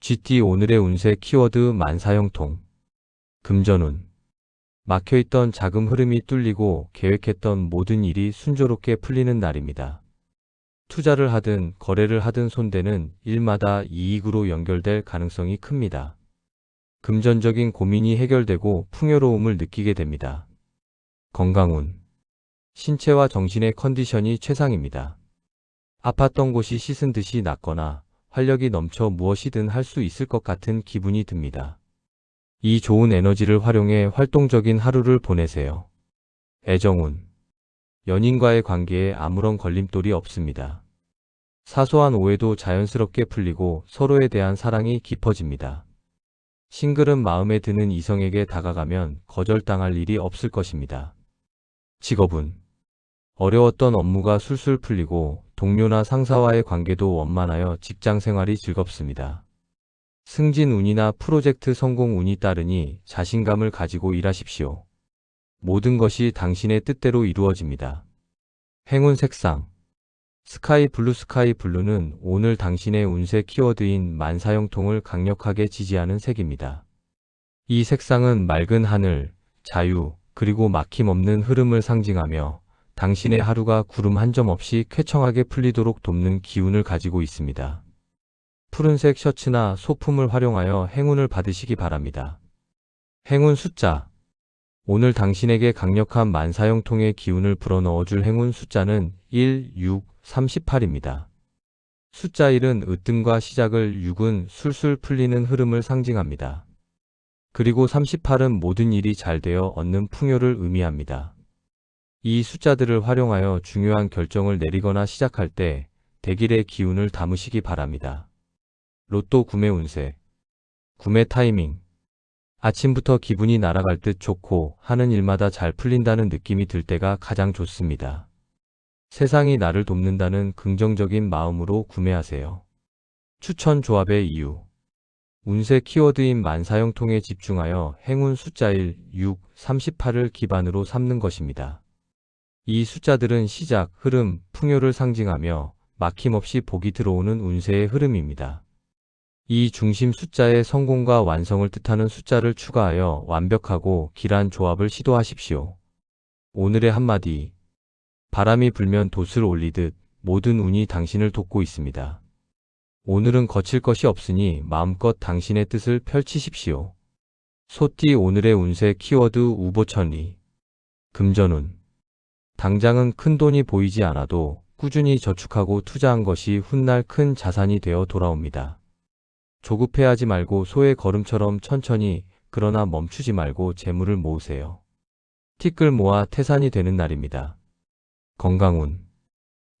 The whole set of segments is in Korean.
GT 오늘의 운세 키워드 만사형통. 금전운. 막혀있던 자금 흐름이 뚫리고 계획했던 모든 일이 순조롭게 풀리는 날입니다. 투자를 하든 거래를 하든 손대는 일마다 이익으로 연결될 가능성이 큽니다. 금전적인 고민이 해결되고 풍요로움을 느끼게 됩니다. 건강운. 신체와 정신의 컨디션이 최상입니다. 아팠던 곳이 씻은 듯이 낫거나 활력이 넘쳐 무엇이든 할 수 있을 것 같은 기분이 듭니다. 이 좋은 에너지를 활용해 활동적인 하루를 보내세요. 애정운. 연인과의 관계에 아무런 걸림돌이 없습니다. 사소한 오해도 자연스럽게 풀리고 서로에 대한 사랑이 깊어집니다. 싱글은 마음에 드는 이성에게 다가가면 거절당할 일이 없을 것입니다. 직업운. 어려웠던 업무가 술술 풀리고 동료나 상사와의 관계도 원만하여 직장 생활이 즐겁습니다. 승진운이나 프로젝트 성공운이 따르니 자신감을 가지고 일하십시오. 모든 것이 당신의 뜻대로 이루어집니다. 행운 색상. 스카이 블루는 오늘 당신의 운세 키워드인 만사형통을 강력하게 지지하는 색입니다. 이 색상은 맑은 하늘, 자유, 그리고 막힘없는 흐름을 상징하며 당신의 하루가 구름 한 점 없이 쾌청하게 풀리도록 돕는 기운을 가지고 있습니다. 푸른색 셔츠나 소품을 활용하여 행운을 받으시기 바랍니다. 행운 숫자. 오늘 당신에게 강력한 만사형통의 기운을 불어넣어줄 행운 숫자는 1, 6, 38입니다. 숫자 1은 으뜸과 시작을, 6은 술술 풀리는 흐름을 상징합니다. 그리고 38은 모든 일이 잘 되어 얻는 풍요를 의미합니다. 이 숫자들을 활용하여 중요한 결정을 내리거나 시작할 때 대길의 기운을 담으시기 바랍니다. 로또 구매 운세. 구매 타이밍. 아침부터 기분이 날아갈 듯 좋고 하는 일마다 잘 풀린다는 느낌이 들 때가 가장 좋습니다. 세상이 나를 돕는다는 긍정적인 마음으로 구매하세요. 추천 조합의 이유. 운세 키워드인 만사형통에 집중하여 행운 숫자 1, 6, 38을 기반으로 삼는 것입니다. 이 숫자들은 시작, 흐름, 풍요를 상징하며 막힘없이 복이 들어오는 운세의 흐름입니다. 이 중심 숫자에 성공과 완성을 뜻하는 숫자를 추가하여 완벽하고 길한 조합을 시도하십시오. 오늘의 한마디. 바람이 불면 돛을 올리듯 모든 운이 당신을 돕고 있습니다. 오늘은 거칠 것이 없으니 마음껏 당신의 뜻을 펼치십시오. 소띠 오늘의 운세 키워드 우보천리. 금전운. 당장은 큰 돈이 보이지 않아도 꾸준히 저축하고 투자한 것이 훗날 큰 자산이 되어 돌아옵니다. 조급해하지 말고 소의 걸음처럼 천천히, 그러나 멈추지 말고 재물을 모으세요. 티끌 모아 태산이 되는 날입니다. 건강운.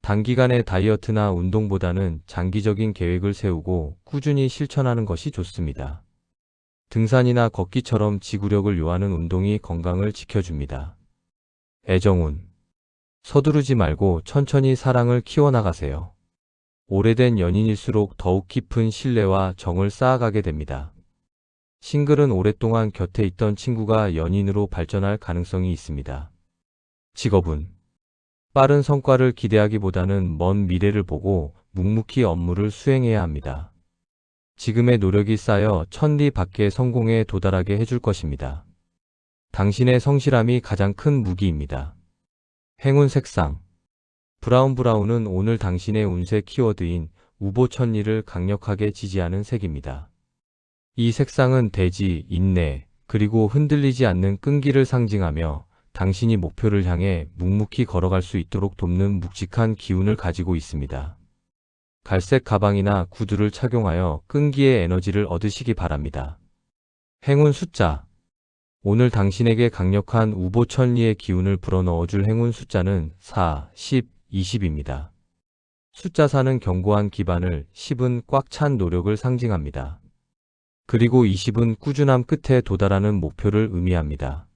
단기간의 다이어트나 운동보다는 장기적인 계획을 세우고 꾸준히 실천하는 것이 좋습니다. 등산이나 걷기처럼 지구력을 요하는 운동이 건강을 지켜줍니다. 애정운. 서두르지 말고 천천히 사랑을 키워나가세요. 오래된 연인일수록 더욱 깊은 신뢰와 정을 쌓아가게 됩니다. 싱글은 오랫동안 곁에 있던 친구가 연인으로 발전할 가능성이 있습니다. 직업운. 빠른 성과를 기대하기보다는 먼 미래를 보고 묵묵히 업무를 수행해야 합니다. 지금의 노력이 쌓여 천리 밖의 성공에 도달하게 해줄 것입니다. 당신의 성실함이 가장 큰 무기입니다. 행운 색상. 브라운은 오늘 당신의 운세 키워드인 우보천리를 강력하게 지지하는 색입니다. 이 색상은 대지, 인내, 그리고 흔들리지 않는 끈기를 상징하며 당신이 목표를 향해 묵묵히 걸어갈 수 있도록 돕는 묵직한 기운을 가지고 있습니다. 갈색 가방이나 구두를 착용하여 끈기의 에너지를 얻으시기 바랍니다. 행운 숫자. 오늘 당신에게 강력한 우보천리의 기운을 불어넣어줄 행운 숫자는 4, 10, 20입니다. 숫자 4는 견고한 기반을, 10은 꽉 찬 노력을 상징합니다. 그리고 20은 꾸준함 끝에 도달하는 목표를 의미합니다.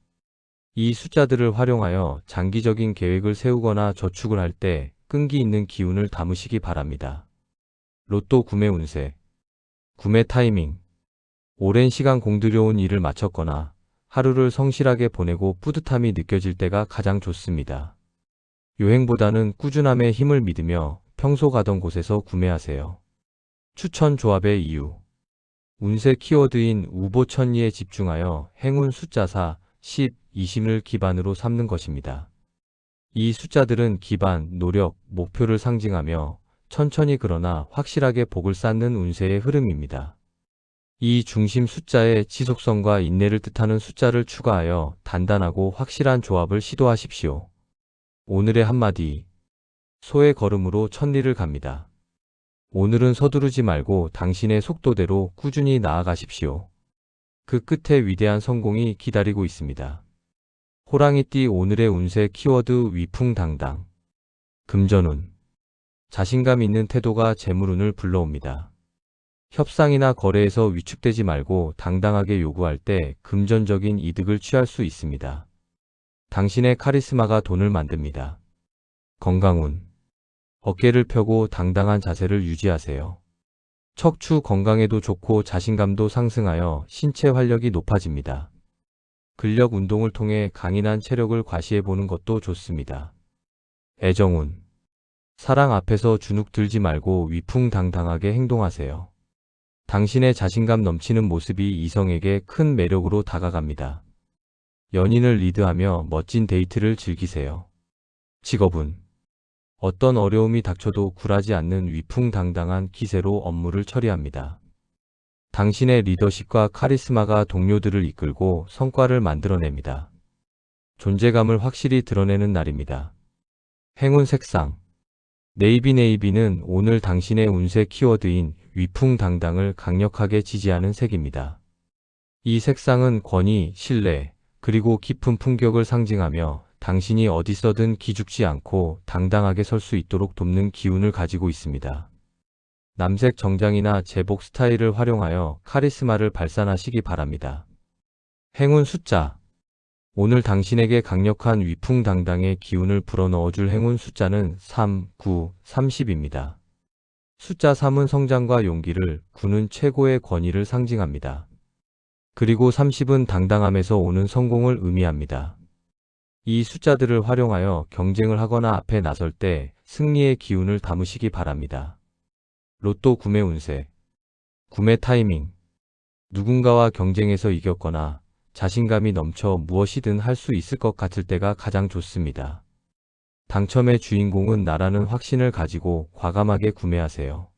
이 숫자들을 활용하여 장기적인 계획을 세우거나 저축을 할 때 끈기 있는 기운을 담으시기 바랍니다. 로또 구매 운세. 구매 타이밍. 오랜 시간 공들여온 일을 마쳤거나 하루를 성실하게 보내고 뿌듯함이 느껴질 때가 가장 좋습니다. 요행보다는 꾸준함의 힘을 믿으며 평소 가던 곳에서 구매하세요. 추천 조합의 이유. 운세 키워드인 우보천리에 집중하여 행운 숫자 4, 10, 20을 기반으로 삼는 것입니다. 이 숫자들은 기반, 노력, 목표를 상징하며 천천히 그러나 확실하게 복을 쌓는 운세의 흐름입니다. 이 중심 숫자에 지속성과 인내를 뜻하는 숫자를 추가하여 단단하고 확실한 조합을 시도하십시오. 오늘의 한마디. 소의 걸음으로 천리를 갑니다. 오늘은 서두르지 말고 당신의 속도대로 꾸준히 나아가십시오. 그 끝에 위대한 성공이 기다리고 있습니다. 호랑이띠 오늘의 운세 키워드 위풍당당. 금전운. 자신감 있는 태도가 재물운을 불러옵니다. 협상이나 거래에서 위축되지 말고 당당하게 요구할 때 금전적인 이득을 취할 수 있습니다. 당신의 카리스마가 돈을 만듭니다. 건강운. 어깨를 펴고 당당한 자세를 유지하세요. 척추 건강에도 좋고 자신감도 상승하여 신체 활력이 높아집니다. 근력 운동을 통해 강인한 체력을 과시해보는 것도 좋습니다. 애정운. 사랑 앞에서 주눅 들지 말고 위풍당당하게 행동하세요. 당신의 자신감 넘치는 모습이 이성에게 큰 매력으로 다가갑니다. 연인을 리드하며 멋진 데이트를 즐기세요. 직업운. 어떤 어려움이 닥쳐도 굴하지 않는 위풍당당한 기세로 업무를 처리합니다. 당신의 리더십과 카리스마가 동료들을 이끌고 성과를 만들어냅니다. 존재감을 확실히 드러내는 날입니다. 행운 색상. 네이비는 오늘 당신의 운세 키워드인 위풍당당을 강력하게 지지하는 색입니다. 이 색상은 권위, 신뢰, 그리고 깊은 품격을 상징하며 당신이 어디서든 기죽지 않고 당당하게 설 수 있도록 돕는 기운을 가지고 있습니다. 남색 정장이나 제복 스타일을 활용하여 카리스마를 발산하시기 바랍니다. 행운 숫자. 오늘 당신에게 강력한 위풍당당의 기운을 불어넣어줄 행운 숫자는 3, 9, 30입니다. 숫자 3은 성장과 용기를, 9는 최고의 권위를 상징합니다. 그리고 30은 당당함에서 오는 성공을 의미합니다. 이 숫자들을 활용하여 경쟁을 하거나 앞에 나설 때 승리의 기운을 담으시기 바랍니다. 로또 구매 운세. 구매 타이밍. 누군가와 경쟁에서 이겼거나 자신감이 넘쳐 무엇이든 할 수 있을 것 같을 때가 가장 좋습니다. 당첨의 주인공은 나라는 확신을 가지고 과감하게 구매하세요.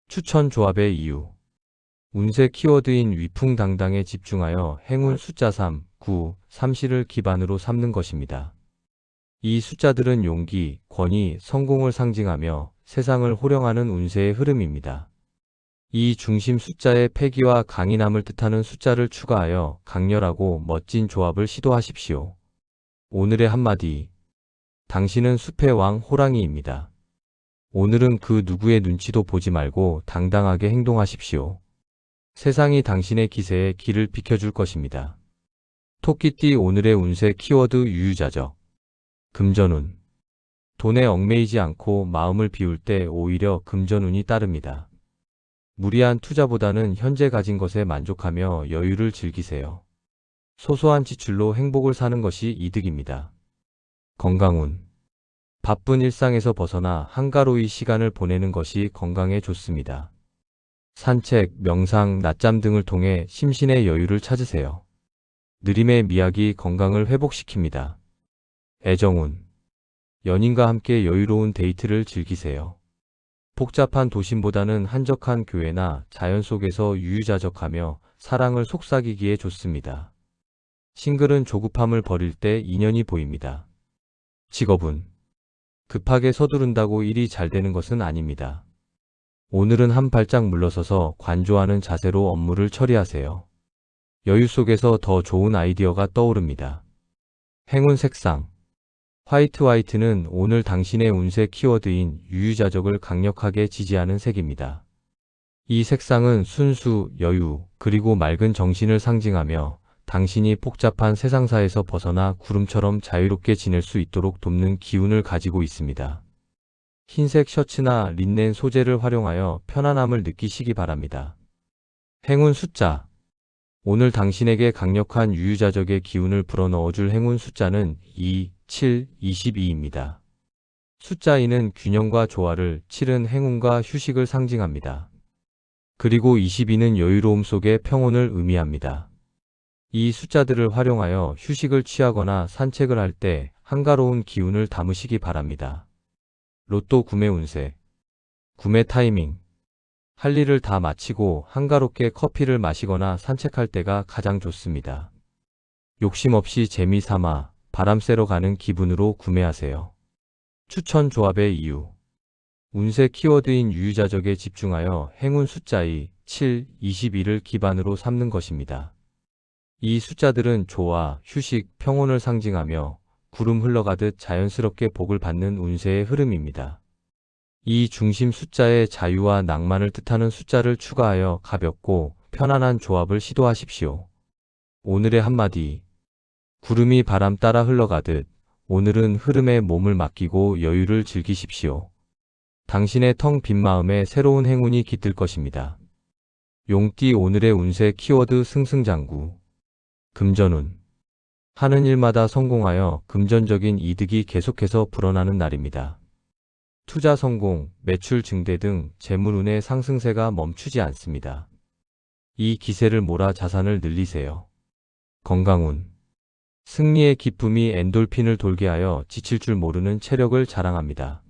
추천 조합의 이유. 운세 키워드인 위풍당당에 집중하여 행운 숫자 3, 9, 30을 기반으로 삼는 것입니다. 이 숫자들은 용기, 권위, 성공을 상징하며 세상을 호령하는 운세의 흐름입니다. 이 중심 숫자에 패기와 강인함을 뜻하는 숫자를 추가하여 강렬하고 멋진 조합을 시도하십시오. 오늘의 한마디. 당신은 숲의 왕 호랑이입니다. 오늘은 그 누구의 눈치도 보지 말고 당당하게 행동하십시오. 세상이 당신의 기세에 길을 비켜줄 것입니다. 토끼띠 오늘의 운세 키워드 유유자적. 금전운. 돈에 얽매이지 않고 마음을 비울 때 오히려 금전운이 따릅니다. 무리한 투자보다는 현재 가진 것에 만족하며 여유를 즐기세요. 소소한 지출로 행복을 사는 것이 이득입니다. 건강운. 바쁜 일상에서 벗어나 한가로이 시간을 보내는 것이 건강에 좋습니다. 산책, 명상, 낮잠 등을 통해 심신의 여유를 찾으세요. 느림의 미학이 건강을 회복시킵니다. 애정운. 연인과 함께 여유로운 데이트를 즐기세요. 복잡한 도심보다는 한적한 교회나 자연 속에서 유유자적하며 사랑을 속삭이기에 좋습니다. 싱글은 조급함을 버릴 때 인연이 보입니다. 직업운. 급하게 서두른다고 일이 잘 되는 것은 아닙니다. 오늘은 한 발짝 물러서서 관조하는 자세로 업무를 처리하세요. 여유 속에서 더 좋은 아이디어가 떠오릅니다. 행운 색상. 화이트는 오늘 당신의 운세 키워드인 유유자적을 강력하게 지지하는 색입니다. 이 색상은 순수, 여유, 그리고 맑은 정신을 상징하며 당신이 복잡한 세상사에서 벗어나 구름처럼 자유롭게 지낼 수 있도록 돕는 기운을 가지고 있습니다. 흰색 셔츠나 린넨 소재를 활용하여 편안함을 느끼시기 바랍니다. 행운 숫자. 오늘 당신에게 강력한 유유자적의 기운을 불어넣어줄 행운 숫자는 2, 7, 22입니다. 숫자 2는 균형과 조화를, 7은 행운과 휴식을 상징합니다. 그리고 22는 여유로움 속의 평온을 의미합니다. 이 숫자들을 활용하여 휴식을 취하거나 산책을 할 때 한가로운 기운을 담으시기 바랍니다. 로또 구매 운세. 구매 타이밍. 할 일을 다 마치고 한가롭게 커피를 마시거나 산책할 때가 가장 좋습니다. 욕심 없이 재미 삼아 바람 쐬러 가는 기분으로 구매하세요. 추천 조합의 이유. 운세 키워드인 유유자적에 집중하여 행운 숫자의 7, 22를 기반으로 삼는 것입니다. 이 숫자들은 조화, 휴식, 평온을 상징하며 구름 흘러가듯 자연스럽게 복을 받는 운세의 흐름입니다. 이 중심 숫자에 자유와 낭만을 뜻하는 숫자를 추가하여 가볍고 편안한 조합을 시도하십시오. 오늘의 한마디. 구름이 바람 따라 흘러가듯 오늘은 흐름에 몸을 맡기고 여유를 즐기십시오. 당신의 텅 빈 마음에 새로운 행운이 깃들 것입니다. 용띠 오늘의 운세 키워드 승승장구. 금전운. 하는 일마다 성공하여 금전적인 이득이 계속해서 불어나는 날입니다. 투자 성공, 매출 증대 등 재물운의 상승세가 멈추지 않습니다. 이 기세를 몰아 자산을 늘리세요. 건강운. 승리의 기쁨이 엔돌핀을 돌게 하여 지칠 줄 모르는 체력을 자랑합니다.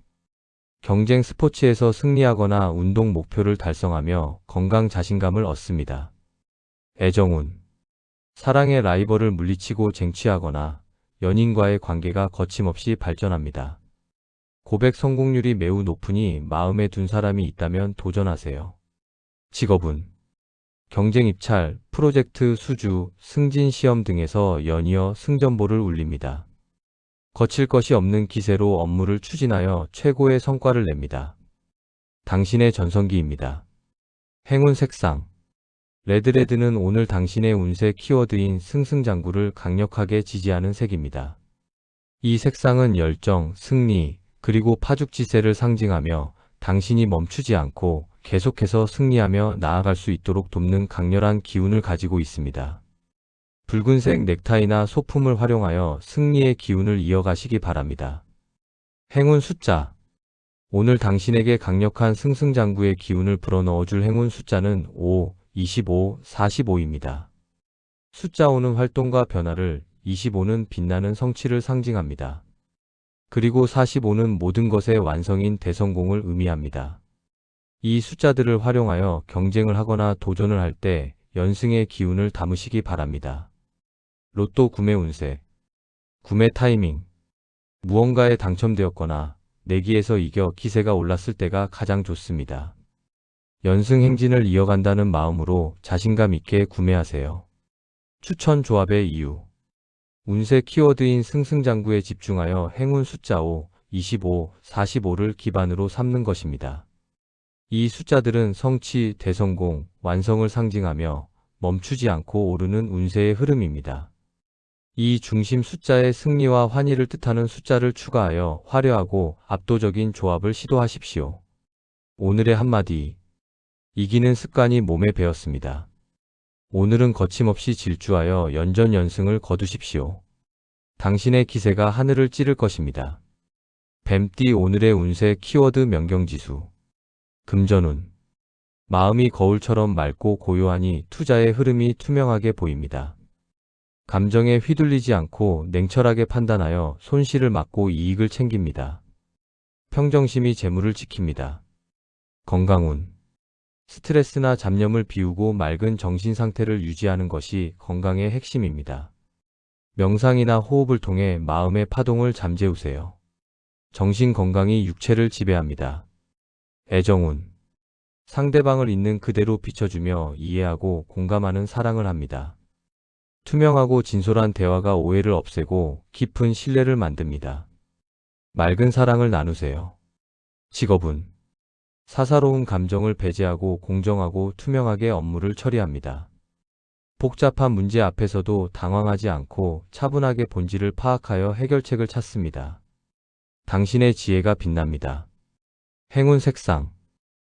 경쟁 스포츠에서 승리하거나 운동 목표를 달성하며 건강 자신감을 얻습니다. 애정운. 사랑의 라이벌을 물리치고 쟁취하거나 연인과의 관계가 거침없이 발전합니다. 고백 성공률이 매우 높으니 마음에 둔 사람이 있다면 도전하세요. 직업운. 경쟁 입찰, 프로젝트 수주, 승진 시험 등에서 연이어 승전보를 울립니다. 거칠 것이 없는 기세로 업무를 추진하여 최고의 성과를 냅니다. 당신의 전성기입니다. 행운 색상. 레드는 오늘 당신의 운세 키워드인 승승장구를 강력하게 지지하는 색입니다. 이 색상은 열정, 승리, 그리고 파죽지세를 상징하며 당신이 멈추지 않고 계속해서 승리하며 나아갈 수 있도록 돕는 강렬한 기운을 가지고 있습니다. 붉은색 넥타이나 소품을 활용하여 승리의 기운을 이어가시기 바랍니다. 행운 숫자. 오늘 당신에게 강력한 승승장구의 기운을 불어넣어줄 행운 숫자는 5, 25, 45입니다. 숫자 5는 활동과 변화를, 25는 빛나는 성취를 상징합니다. 그리고 45는 모든 것의 완성인 대성공을 의미합니다. 이 숫자들을 활용하여 경쟁을 하거나 도전을 할 때 연승의 기운을 담으시기 바랍니다. 로또 구매 운세. 구매 타이밍. 무언가에 당첨되었거나 내기에서 이겨 기세가 올랐을 때가 가장 좋습니다. 연승 행진을 이어간다는 마음으로 자신감 있게 구매하세요. 추천 조합의 이유. 운세 키워드인 승승장구에 집중하여 행운 숫자 5, 25, 45를 기반으로 삼는 것입니다. 이 숫자들은 성취, 대성공, 완성을 상징하며 멈추지 않고 오르는 운세의 흐름입니다. 이 중심 숫자에 승리와 환희를 뜻하는 숫자를 추가하여 화려하고 압도적인 조합을 시도하십시오. 오늘의 한마디. 이기는 습관이 몸에 배었습니다. 오늘은 거침없이 질주하여 연전연승을 거두십시오. 당신의 기세가 하늘을 찌를 것입니다. 뱀띠 오늘의 운세 키워드 명경지수. 금전운. 마음이 거울처럼 맑고 고요하니 투자의 흐름이 투명하게 보입니다. 감정에 휘둘리지 않고 냉철하게 판단하여 손실을 막고 이익을 챙깁니다. 평정심이 재물을 지킵니다. 건강운. 스트레스나 잡념을 비우고 맑은 정신 상태를 유지하는 것이 건강의 핵심입니다. 명상이나 호흡을 통해 마음의 파동을 잠재우세요. 정신 건강이 육체를 지배합니다. 애정운. 상대방을 있는 그대로 비춰주며 이해하고 공감하는 사랑을 합니다. 투명하고 진솔한 대화가 오해를 없애고 깊은 신뢰를 만듭니다. 맑은 사랑을 나누세요. 직업운. 사사로운 감정을 배제하고 공정하고 투명하게 업무를 처리합니다. 복잡한 문제 앞에서도 당황하지 않고 차분하게 본질을 파악하여 해결책을 찾습니다. 당신의 지혜가 빛납니다. 행운 색상.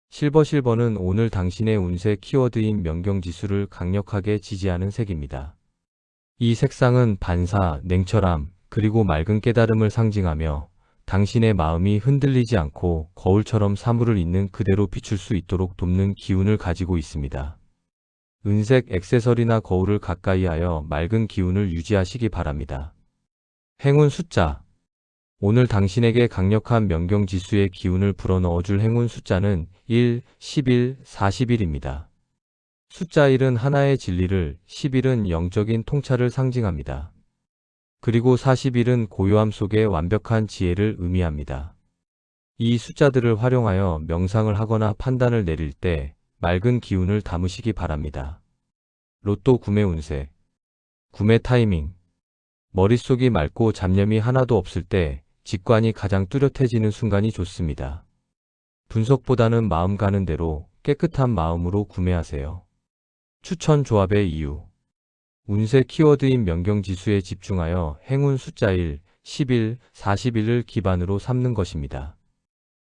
실버는 오늘 당신의 운세 키워드인 명경지수를 강력하게 지지하는 색입니다. 이 색상은 반사, 냉철함, 그리고 맑은 깨달음을 상징하며 당신의 마음이 흔들리지 않고 거울처럼 사물을 있는 그대로 비출 수 있도록 돕는 기운을 가지고 있습니다. 은색 액세서리나 거울을 가까이 하여 맑은 기운을 유지하시기 바랍니다. 행운 숫자. 오늘 당신에게 강력한 명경지수의 기운을 불어넣어줄 행운 숫자는 1, 11, 41입니다. 숫자 1은 하나의 진리를, 11은 영적인 통찰을 상징합니다. 그리고 41은 고요함 속의 완벽한 지혜를 의미합니다. 이 숫자들을 활용하여 명상을 하거나 판단을 내릴 때 맑은 기운을 담으시기 바랍니다. 로또 구매 운세. 구매 타이밍. 머릿속이 맑고 잡념이 하나도 없을 때 직관이 가장 뚜렷해지는 순간이 좋습니다. 분석보다는 마음 가는 대로 깨끗한 마음으로 구매하세요. 추천 조합의 이유. 운세 키워드인 명경지수에 집중하여 행운 숫자 1, 11, 41을 기반으로 삼는 것입니다.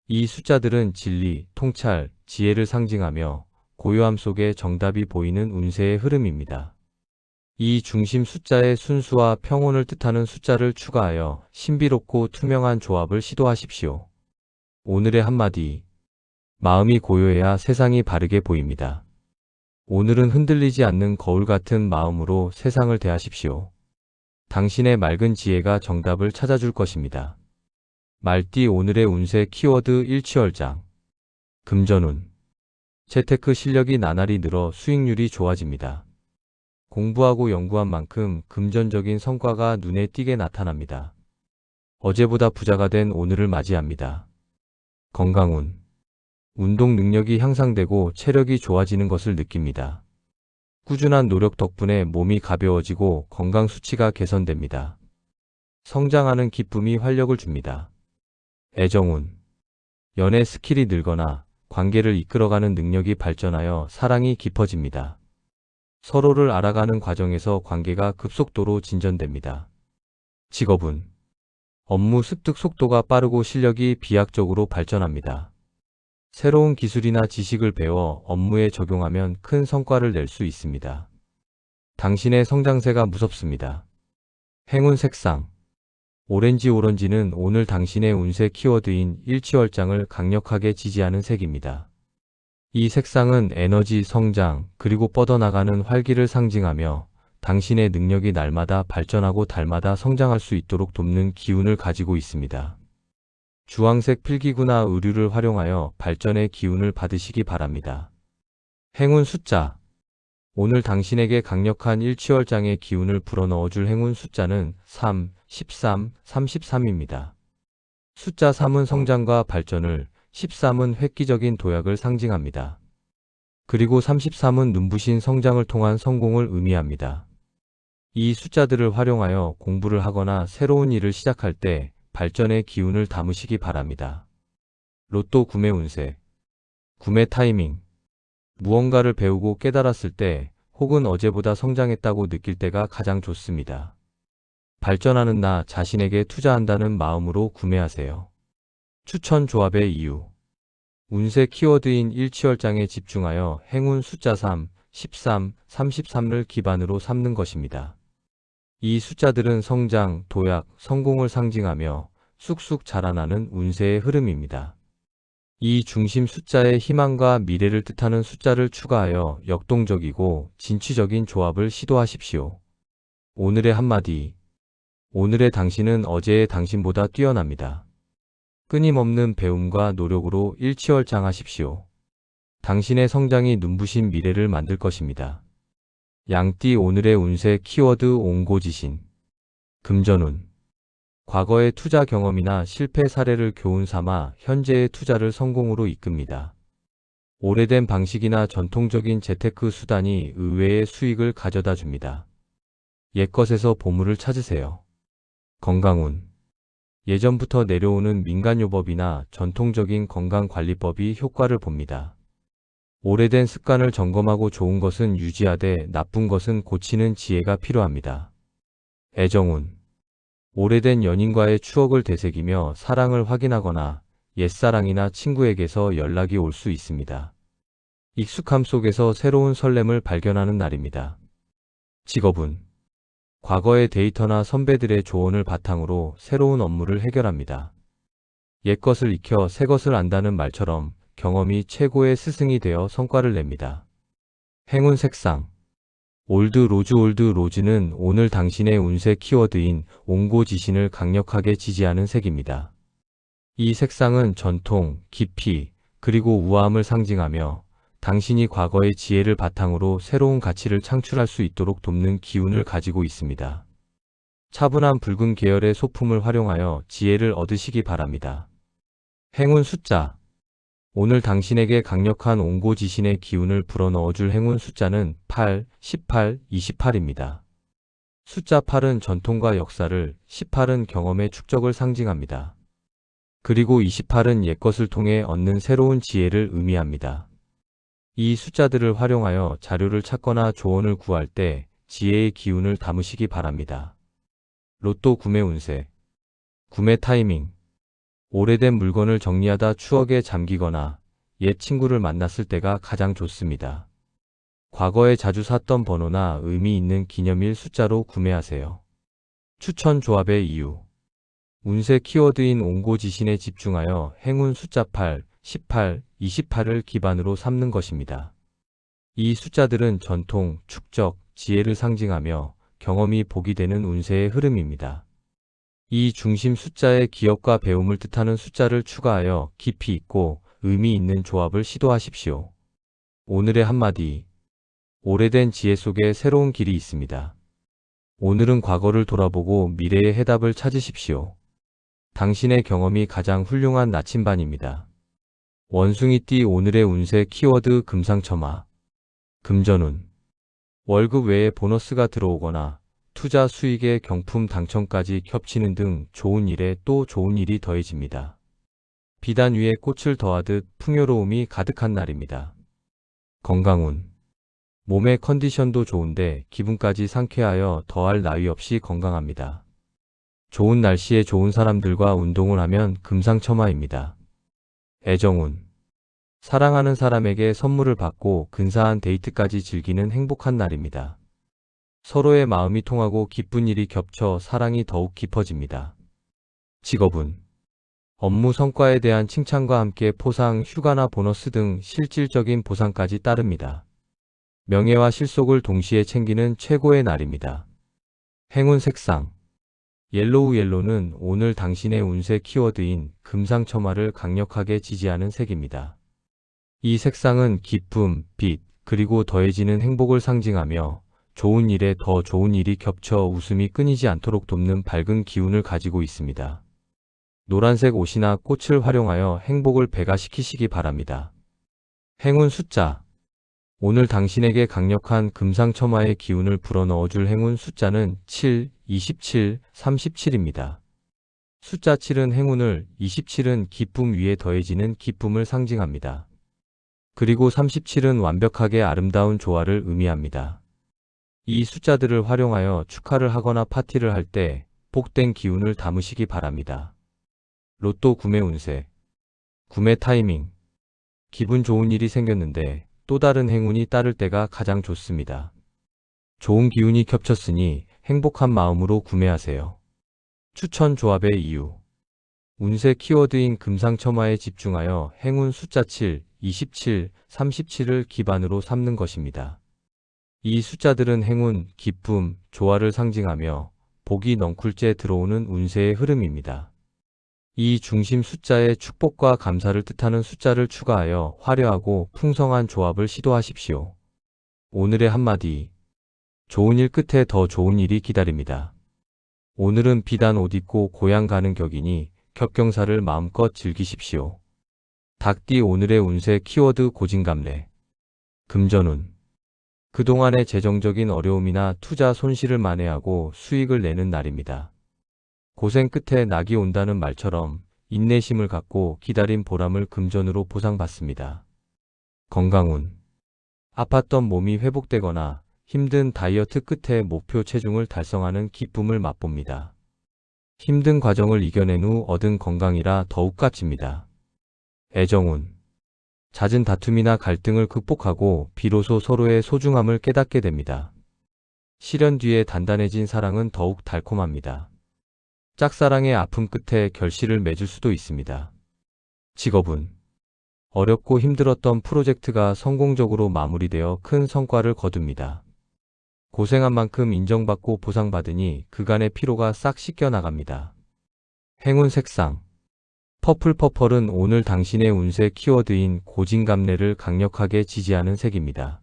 이 숫자들은 진리, 통찰, 지혜를 상징하며 고요함 속에 정답이 보이는 운세의 흐름입니다. 이 중심 숫자의 순수와 평온을 뜻하는 숫자를 추가하여 신비롭고 투명한 조합을 시도하십시오. 오늘의 한마디. 마음이 고요해야 세상이 바르게 보입니다. 오늘은 흔들리지 않는 거울 같은 마음으로 세상을 대하십시오. 당신의 맑은 지혜가 정답을 찾아줄 것입니다. 말띠 오늘의 운세 키워드 일취월장. 금전운. 재테크 실력이 나날이 늘어 수익률이 좋아집니다. 공부하고 연구한 만큼 금전적인 성과가 눈에 띄게 나타납니다. 어제보다 부자가 된 오늘을 맞이합니다. 건강운. 운동 능력이 향상되고 체력이 좋아지는 것을 느낍니다. 꾸준한 노력 덕분에 몸이 가벼워지고 건강 수치가 개선됩니다. 성장하는 기쁨이 활력을 줍니다. 애정운. 연애 스킬이 늘거나 관계를 이끌어가는 능력이 발전하여 사랑이 깊어집니다. 서로를 알아가는 과정에서 관계가 급속도로 진전됩니다. 직업운. 업무 습득 속도가 빠르고 실력이 비약적으로 발전합니다. 새로운 기술이나 지식을 배워 업무에 적용하면 큰 성과를 낼 수 있습니다. 당신의 성장세가 무섭습니다. 행운 색상. 오렌지는 오늘 당신의 운세 키워드인 일취월장을 강력하게 지지하는 색입니다. 이 색상은 에너지, 성장, 그리고 뻗어나가는 활기를 상징하며 당신의 능력이 날마다 발전하고 달마다 성장할 수 있도록 돕는 기운을 가지고 있습니다. 주황색 필기구나 의류를 활용하여 발전의 기운을 받으시기 바랍니다. 행운 숫자. 오늘 당신에게 강력한 일취월장의 기운을 불어넣어줄 행운 숫자는 3, 13, 33입니다. 숫자 3은 성장과 발전을, 13은 획기적인 도약을 상징합니다. 그리고 33은 눈부신 성장을 통한 성공을 의미합니다. 이 숫자들을 활용하여 공부를 하거나 새로운 일을 시작할 때 발전의 기운을 담으시기 바랍니다. 로또 구매 운세. 구매 타이밍. 무언가를 배우고 깨달았을 때 혹은 어제보다 성장했다고 느낄 때가 가장 좋습니다. 발전하는 나 자신에게 투자한다는 마음으로 구매하세요. 추천 조합의 이유. 운세 키워드인 일취월장에 집중하여 행운 숫자 3, 13, 33을 기반으로 삼는 것입니다. 이 숫자들은 성장, 도약, 성공을 상징하며 쑥쑥 자라나는 운세의 흐름입니다. 이 중심 숫자의 희망과 미래를 뜻하는 숫자를 추가하여 역동적이고 진취적인 조합을 시도하십시오. 오늘의 한마디. 오늘의 당신은 어제의 당신보다 뛰어납니다. 끊임없는 배움과 노력으로 일취월장하십시오. 당신의 성장이 눈부신 미래를 만들 것입니다. 양띠 오늘의 운세 키워드 옹고지신. 금전운. 과거의 투자 경험이나 실패 사례를 교훈 삼아 현재의 투자를 성공으로 이끕니다. 오래된 방식이나 전통적인 재테크 수단이 의외의 수익을 가져다 줍니다. 옛것에서 보물을 찾으세요. 건강운. 예전부터 내려오는 민간요법이나 전통적인 건강관리법이 효과를 봅니다. 오래된 습관을 점검하고 좋은 것은 유지하되 나쁜 것은 고치는 지혜가 필요합니다. 애정운. 오래된 연인과의 추억을 되새기며 사랑을 확인하거나 옛사랑이나 친구에게서 연락이 올 수 있습니다. 익숙함 속에서 새로운 설렘을 발견하는 날입니다. 직업운. 과거의 데이터나 선배들의 조언을 바탕으로 새로운 업무를 해결합니다. 옛것을 익혀 새것을 안다는 말처럼 경험이 최고의 스승이 되어 성과를 냅니다. 행운 색상 올드 로즈. 올드 로즈는 오늘 당신의 운세 키워드인 옹고지신을 강력하게 지지하는 색입니다. 이 색상은 전통, 깊이, 그리고 우아함을 상징하며 당신이 과거의 지혜를 바탕으로 새로운 가치를 창출할 수 있도록 돕는 기운을 가지고 있습니다. 차분한 붉은 계열의 소품을 활용하여 지혜를 얻으시기 바랍니다. 행운 숫자 오늘 당신에게 강력한 옹고지신의 기운을 불어넣어줄 행운 숫자는 8, 18, 28입니다. 숫자 8은 전통과 역사를, 18은 경험의 축적을 상징합니다. 그리고 28은 옛것을 통해 얻는 새로운 지혜를 의미합니다. 이 숫자들을 활용하여 자료를 찾거나 조언을 구할 때 지혜의 기운을 담으시기 바랍니다. 로또 구매 운세 구매 타이밍 오래된 물건을 정리하다 추억에 잠기거나 옛 친구를 만났을 때가 가장 좋습니다. 과거에 자주 샀던 번호나 의미 있는 기념일 숫자로 구매하세요. 추천 조합의 이유 운세 키워드인 옹고지신에 집중하여 행운 숫자 8, 18, 28을 기반으로 삼는 것입니다. 이 숫자들은 전통, 축적, 지혜를 상징하며 경험이 복이 되는 운세의 흐름입니다. 이 중심 숫자에 기억과 배움을 뜻하는 숫자를 추가하여 깊이 있고 의미 있는 조합을 시도하십시오. 오늘의 한마디 오래된 지혜 속에 새로운 길이 있습니다. 오늘은 과거를 돌아보고 미래의 해답을 찾으십시오. 당신의 경험이 가장 훌륭한 나침반입니다. 원숭이띠 오늘의 운세 키워드 금상첨화 금전운 월급 외에 보너스가 들어오거나 투자 수익에 경품 당첨까지 겹치는 등 좋은 일에 또 좋은 일이 더해집니다. 비단 위에 꽃을 더하듯 풍요로움이 가득한 날입니다. 건강운 몸의 컨디션도 좋은데 기분까지 상쾌하여 더할 나위 없이 건강합니다. 좋은 날씨에 좋은 사람들과 운동을 하면 금상첨화입니다. 애정운 사랑하는 사람에게 선물을 받고 근사한 데이트까지 즐기는 행복한 날입니다. 서로의 마음이 통하고 기쁜 일이 겹쳐 사랑이 더욱 깊어집니다. 직업운 업무 성과에 대한 칭찬과 함께 포상, 휴가나 보너스 등 실질적인 보상까지 따릅니다. 명예와 실속을 동시에 챙기는 최고의 날입니다. 행운 색상 옐로우 옐로는 오늘 당신의 운세 키워드인 금상첨화를 강력하게 지지하는 색입니다. 이 색상은 기쁨, 빛, 그리고 더해지는 행복을 상징하며 좋은 일에 더 좋은 일이 겹쳐 웃음이 끊이지 않도록 돕는 밝은 기운을 가지고 있습니다. 노란색 옷이나 꽃을 활용하여 행복을 배가시키시기 바랍니다. 행운 숫자 오늘 당신에게 강력한 금상첨화의 기운을 불어넣어줄 행운 숫자는 7, 27, 37입니다. 숫자 7은 행운을, 27은 기쁨 위에 더해지는 기쁨을 상징합니다. 그리고 37은 완벽하게 아름다운 조화를 의미합니다. 이 숫자들을 활용하여 축하를 하거나 파티를 할 때 복된 기운을 담으시기 바랍니다. 로또 구매 운세 구매 타이밍 기분 좋은 일이 생겼는데 또 다른 행운이 따를 때가 가장 좋습니다. 좋은 기운이 겹쳤으니 행복한 마음으로 구매하세요. 추천 조합의 이유 운세 키워드인 금상첨화에 집중하여 행운 숫자 7, 27, 37을 기반으로 삼는 것입니다. 이 숫자들은 행운, 기쁨, 조화를 상징하며 복이 넝쿨째 들어오는 운세의 흐름입니다. 이 중심 숫자에 축복과 감사를 뜻하는 숫자를 추가하여 화려하고 풍성한 조합을 시도하십시오. 오늘의 한마디 좋은 일 끝에 더 좋은 일이 기다립니다. 오늘은 비단 옷 입고 고향 가는 격이니 격경사를 마음껏 즐기십시오. 닭띠 오늘의 운세 키워드 고진감래 금전운 그동안의 재정적인 어려움이나 투자 손실을 만회하고 수익을 내는 날입니다. 고생 끝에 낙이 온다는 말처럼 인내심을 갖고 기다린 보람을 금전으로 보상받습니다. 건강운 아팠던 몸이 회복되거나 힘든 다이어트 끝에 목표 체중을 달성하는 기쁨을 맛봅니다. 힘든 과정을 이겨낸 후 얻은 건강이라 더욱 값집니다. 애정운 잦은 다툼이나 갈등을 극복하고 비로소 서로의 소중함을 깨닫게 됩니다. 시련 뒤에 단단해진 사랑은 더욱 달콤합니다. 짝사랑의 아픔 끝에 결실을 맺을 수도 있습니다. 직업은 어렵고 힘들었던 프로젝트가 성공적으로 마무리되어 큰 성과를 거둡니다. 고생한 만큼 인정받고 보상받으니 그간의 피로가 싹 씻겨 나갑니다. 행운 색상 퍼플은 오늘 당신의 운세 키워드인 고진감래를 강력하게 지지하는 색입니다.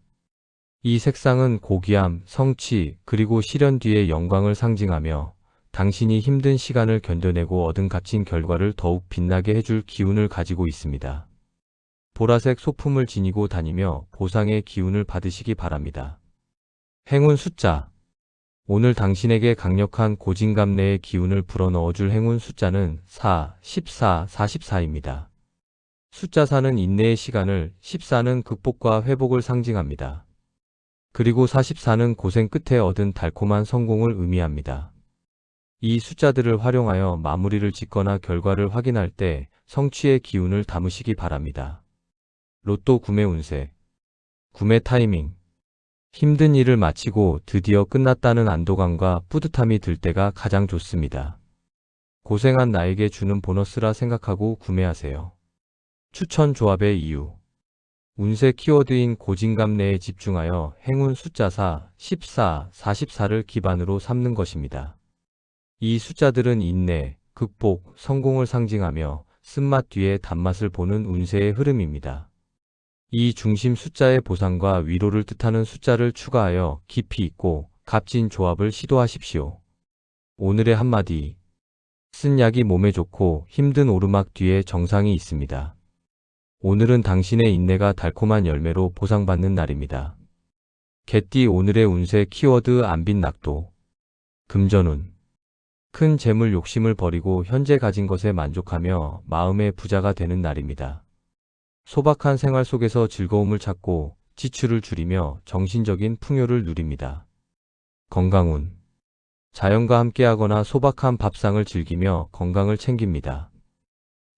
이 색상은 고귀함, 성취, 그리고 실현 뒤의 영광을 상징하며 당신이 힘든 시간을 견뎌내고 얻은 값진 결과를 더욱 빛나게 해줄 기운을 가지고 있습니다. 보라색 소품을 지니고 다니며 보상의 기운을 받으시기 바랍니다. 행운 숫자 오늘 당신에게 강력한 고진감래의 기운을 불어넣어줄 행운 숫자는 4, 14, 44입니다. 숫자 4는 인내의 시간을, 14는 극복과 회복을 상징합니다. 그리고 44는 고생 끝에 얻은 달콤한 성공을 의미합니다. 이 숫자들을 활용하여 마무리를 짓거나 결과를 확인할 때 성취의 기운을 담으시기 바랍니다. 로또 구매 운세 구매 타이밍 힘든 일을 마치고 드디어 끝났다는 안도감과 뿌듯함이 들 때가 가장 좋습니다. 고생한 나에게 주는 보너스라 생각하고 구매하세요. 추천 조합의 이유 운세 키워드인 고진감래에 집중하여 행운 숫자 4, 14, 44를 기반으로 삼는 것입니다. 이 숫자들은 인내, 극복, 성공을 상징하며 쓴맛 뒤에 단맛을 보는 운세의 흐름입니다. 이 중심 숫자의 보상과 위로를 뜻하는 숫자를 추가하여 깊이 있고 값진 조합을 시도하십시오. 오늘의 한마디 쓴 약이 몸에 좋고 힘든 오르막 뒤에 정상이 있습니다. 오늘은 당신의 인내가 달콤한 열매로 보상받는 날입니다. 개띠 오늘의 운세 키워드 안빈낙도 금전운 큰 재물 욕심을 버리고 현재 가진 것에 만족하며 마음의 부자가 되는 날입니다. 소박한 생활 속에서 즐거움을 찾고 지출을 줄이며 정신적인 풍요를 누립니다. 건강운 자연과 함께하거나 소박한 밥상을 즐기며 건강을 챙깁니다.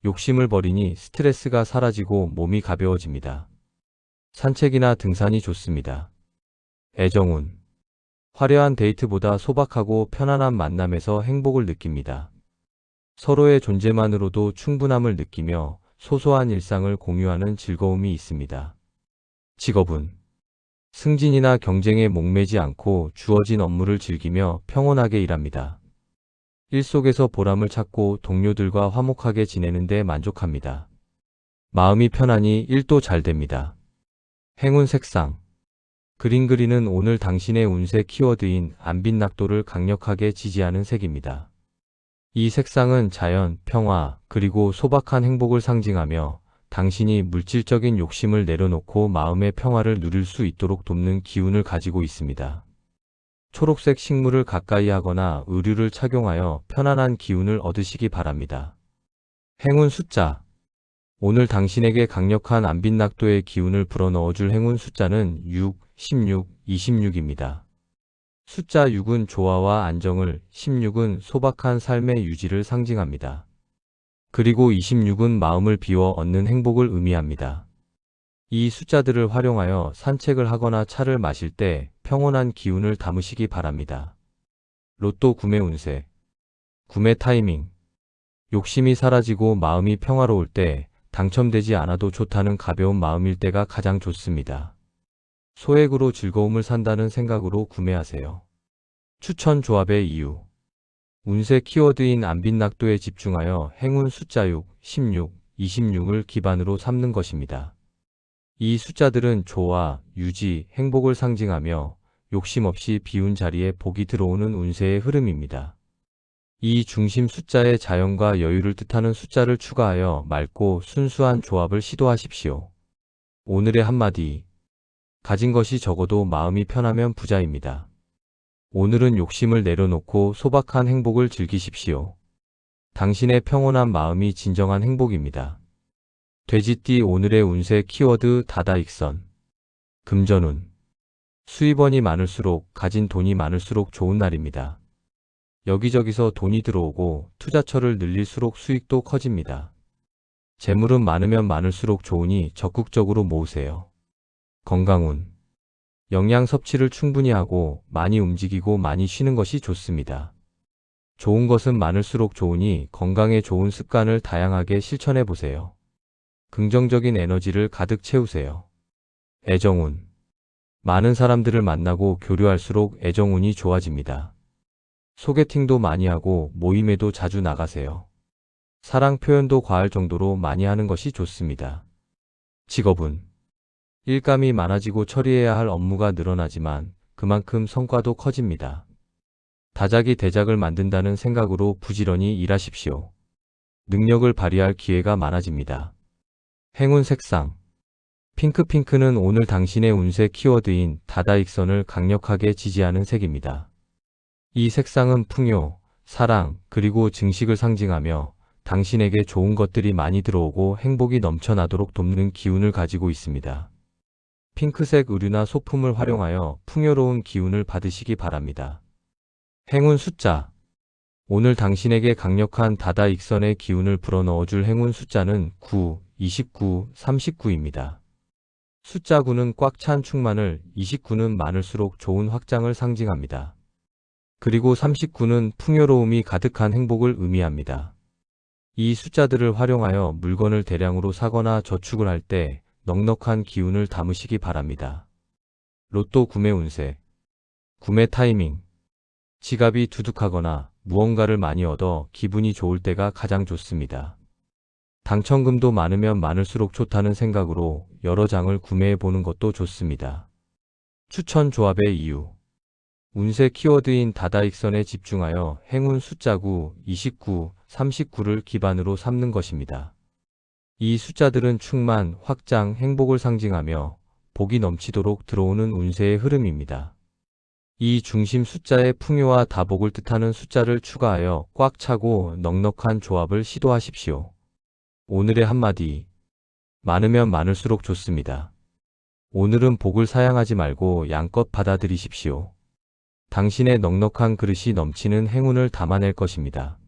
욕심을 버리니 스트레스가 사라지고 몸이 가벼워집니다. 산책이나 등산이 좋습니다. 애정운 화려한 데이트보다 소박하고 편안한 만남에서 행복을 느낍니다. 서로의 존재만으로도 충분함을 느끼며 소소한 일상을 공유하는 즐거움이 있습니다. 직업은 승진이나 경쟁에 목매지 않고 주어진 업무를 즐기며 평온하게 일합니다. 일 속에서 보람을 찾고 동료들과 화목하게 지내는 데 만족합니다. 마음이 편하니 일도 잘 됩니다. 행운 색상 그림 그리는 오늘 당신의 운세 키워드인 안빈낙도를 강력하게 지지하는 색입니다. 이 색상은 자연, 평화, 그리고 소박한 행복을 상징하며 당신이 물질적인 욕심을 내려놓고 마음의 평화를 누릴 수 있도록 돕는 기운을 가지고 있습니다. 초록색 식물을 가까이 하거나 의류를 착용하여 편안한 기운을 얻으시기 바랍니다. 행운 숫자 오늘 당신에게 강력한 안빈낙도의 기운을 불어넣어줄 행운 숫자는 6, 16, 26입니다. 숫자 6은 조화와 안정을, 16은 소박한 삶의 유지를 상징합니다. 그리고 26은 마음을 비워 얻는 행복을 의미합니다. 이 숫자들을 활용하여 산책을 하거나 차를 마실 때 평온한 기운을 담으시기 바랍니다. 로또 구매 운세 구매 타이밍 욕심이 사라지고 마음이 평화로울 때 당첨되지 않아도 좋다는 가벼운 마음일 때가 가장 좋습니다. 소액으로 즐거움을 산다는 생각으로 구매하세요. 추천 조합의 이유 운세 키워드인 안빈낙도에 집중하여 행운 숫자 6, 16, 26을 기반으로 삼는 것입니다. 이 숫자들은 조화, 유지, 행복을 상징하며 욕심 없이 비운 자리에 복이 들어오는 운세의 흐름입니다. 이 중심 숫자에 자연과 여유를 뜻하는 숫자를 추가하여 맑고 순수한 조합을 시도하십시오. 오늘의 한마디 가진 것이 적어도 마음이 편하면 부자입니다. 오늘은 욕심을 내려놓고 소박한 행복을 즐기십시오. 당신의 평온한 마음이 진정한 행복입니다. 돼지띠 오늘의 운세 키워드 다다익선 금전운 수입원이 많을수록 가진 돈이 많을수록 좋은 날입니다. 여기저기서 돈이 들어오고 투자처를 늘릴수록 수익도 커집니다. 재물은 많으면 많을수록 좋으니 적극적으로 모으세요. 건강운 영양 섭취를 충분히 하고 많이 움직이고 많이 쉬는 것이 좋습니다. 좋은 것은 많을수록 좋으니 건강에 좋은 습관을 다양하게 실천해 보세요. 긍정적인 에너지를 가득 채우세요. 애정운. 많은 사람들을 만나고 교류할수록 애정운이 좋아집니다. 소개팅도 많이 하고 모임에도 자주 나가세요. 사랑 표현도 과할 정도로 많이 하는 것이 좋습니다. 직업운. 일감이 많아지고 처리해야 할 업무가 늘어나지만 그만큼 성과도 커집니다. 다작이 대작을 만든다는 생각으로 부지런히 일하십시오. 능력을 발휘할 기회가 많아집니다. 행운 색상. 핑크는 오늘 당신의 운세 키워드인 다다익선을 강력하게 지지하는 색입니다. 이 색상은 풍요, 사랑, 그리고 증식을 상징하며 당신에게 좋은 것들이 많이 들어오고 행복이 넘쳐나도록 돕는 기운을 가지고 있습니다. 핑크색 의류나 소품을 활용하여 풍요로운 기운을 받으시기 바랍니다. 행운 숫자. 오늘 당신에게 강력한 다다익선의 기운을 불어넣어줄 행운 숫자는 9, 29, 39입니다. 숫자 9는 꽉 찬 충만을, 29는 많을수록 좋은 확장을 상징합니다. 그리고 39는 풍요로움이 가득한 행복을 의미합니다. 이 숫자들을 활용하여 물건을 대량으로 사거나 저축을 할 때 넉넉한 기운을 담으시기 바랍니다. 로또 구매 운세. 구매 타이밍. 지갑이 두둑하거나 무언가를 많이 얻어 기분이 좋을 때가 가장 좋습니다. 당첨금도 많으면 많을수록 좋다는 생각으로 여러 장을 구매해 보는 것도 좋습니다. 추천 조합의 이유. 운세 키워드인 다다익선에 집중하여 행운 숫자 9, 29, 39를 기반으로 삼는 것입니다. 이 숫자들은 충만, 확장, 행복을 상징하며 복이 넘치도록 들어오는 운세의 흐름입니다. 이 중심 숫자에 풍요와 다복을 뜻하는 숫자를 추가하여 꽉 차고 넉넉한 조합을 시도하십시오. 오늘의 한마디. 많으면 많을수록 좋습니다. 오늘은 복을 사양하지 말고 양껏 받아들이십시오. 당신의 넉넉한 그릇이 넘치는 행운을 담아낼 것입니다.